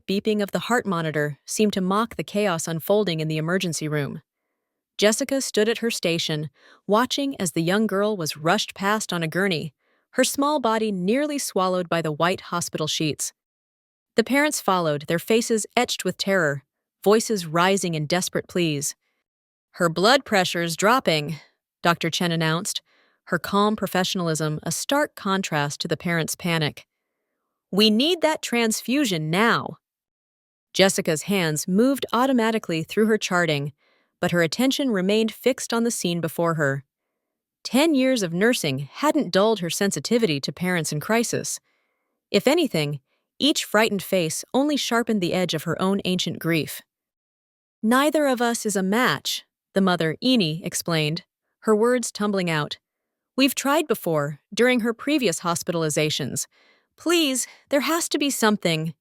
beeping of the heart monitor seemed to mock the chaos unfolding in the emergency room. Jessica stood at her station, watching as the young girl was rushed past on a gurney, her small body nearly swallowed by the white hospital sheets. The parents followed, their faces etched with terror, voices rising in desperate pleas. "Her blood pressure's dropping," Dr. Chen announced, her calm professionalism a stark contrast to the parents' panic. "We need that transfusion now." Jessica's hands moved automatically through her charting, but her attention remained fixed on the scene before her. 10 years of nursing hadn't dulled her sensitivity to parents in crisis. If anything, each frightened face only sharpened the edge of her own ancient grief. "Neither of us is a match," the mother, Eni, explained, her words tumbling out. "We've tried before, during her previous hospitalizations. Please, there has to be something."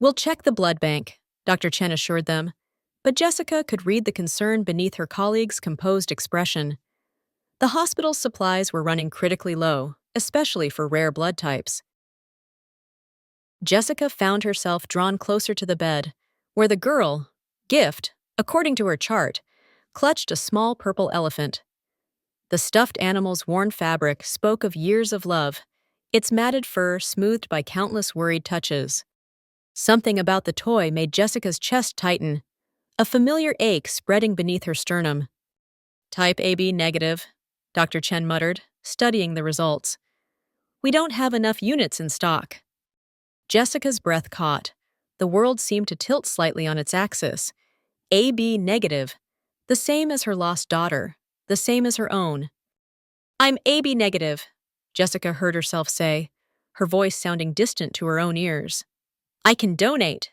"We'll check the blood bank," Dr. Chen assured them, but Jessica could read the concern beneath her colleague's composed expression. The hospital's supplies were running critically low, especially for rare blood types. Jessica found herself drawn closer to the bed, where the girl, Gift, according to her chart, clutched a small purple elephant. The stuffed animal's worn fabric spoke of years of love, its matted fur smoothed by countless worried touches. Something about the toy made Jessica's chest tighten, a familiar ache spreading beneath her sternum. "Type AB negative," Dr. Chen muttered, studying the results. "We don't have enough units in stock." Jessica's breath caught. The world seemed to tilt slightly on its axis. AB negative, the same as her lost daughter, the same as her own. "I'm AB negative," Jessica heard herself say, her voice sounding distant to her own ears. "I can donate."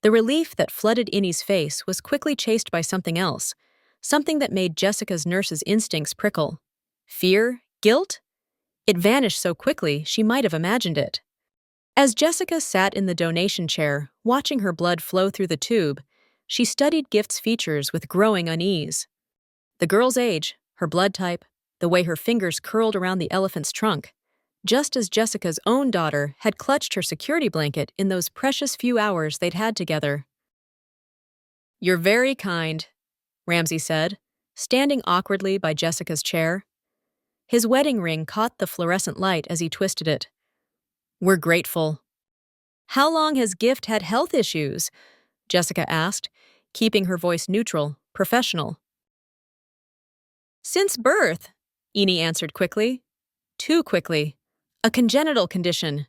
The relief that flooded Eni's face was quickly chased by something else, something that made Jessica's nurse's instincts prickle. Fear? Guilt? It vanished so quickly she might have imagined it. As Jessica sat in the donation chair, watching her blood flow through the tube, she studied Gift's features with growing unease. The girl's age, her blood type, the way her fingers curled around the elephant's trunk, just as Jessica's own daughter had clutched her security blanket in those precious few hours they'd had together. "You're very kind," Ramsey said, standing awkwardly by Jessica's chair. His wedding ring caught the fluorescent light as he twisted it. "We're grateful." "How long has Gift had health issues?" Jessica asked, keeping her voice neutral, professional. "Since birth," Eni answered quickly. Too quickly. "A congenital condition."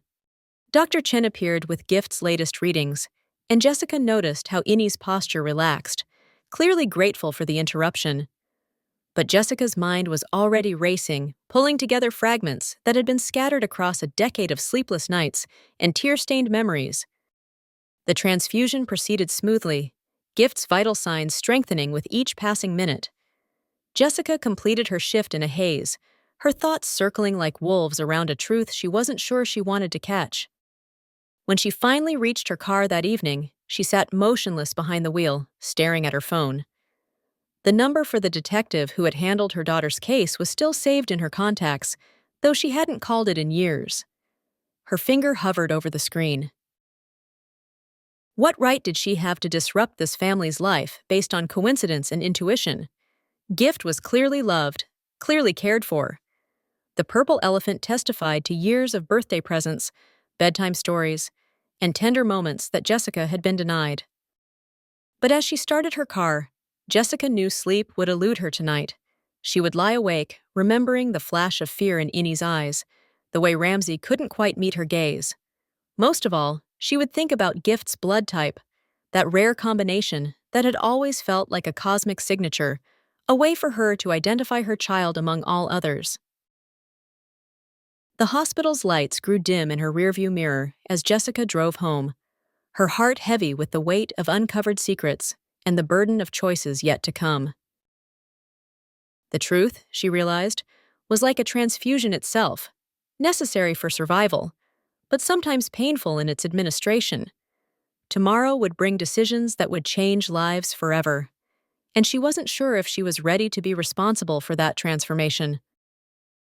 Dr. Chen appeared with Gift's latest readings, and Jessica noticed how Eni's posture relaxed, clearly grateful for the interruption. But Jessica's mind was already racing, pulling together fragments that had been scattered across a decade of sleepless nights and tear-stained memories. The transfusion proceeded smoothly, Gift's vital signs strengthening with each passing minute. Jessica completed her shift in a haze, her thoughts circling like wolves around a truth she wasn't sure she wanted to catch. When she finally reached her car that evening, she sat motionless behind the wheel, staring at her phone. The number for the detective who had handled her daughter's case was still saved in her contacts, though she hadn't called it in years. Her finger hovered over the screen. What right did she have to disrupt this family's life based on coincidence and intuition? Gift was clearly loved, clearly cared for. The purple elephant testified to years of birthday presents, bedtime stories, and tender moments that Jessica had been denied. But as she started her car, Jessica knew sleep would elude her tonight. She would lie awake, remembering the flash of fear in Eni's eyes, the way Ramsey couldn't quite meet her gaze. Most of all, she would think about Gift's blood type, that rare combination that had always felt like a cosmic signature, a way for her to identify her child among all others. The hospital's lights grew dim in her rearview mirror as Jessica drove home, her heart heavy with the weight of uncovered secrets and the burden of choices yet to come. The truth, she realized, was like a transfusion itself, necessary for survival, but sometimes painful in its administration. Tomorrow would bring decisions that would change lives forever, and she wasn't sure if she was ready to be responsible for that transformation.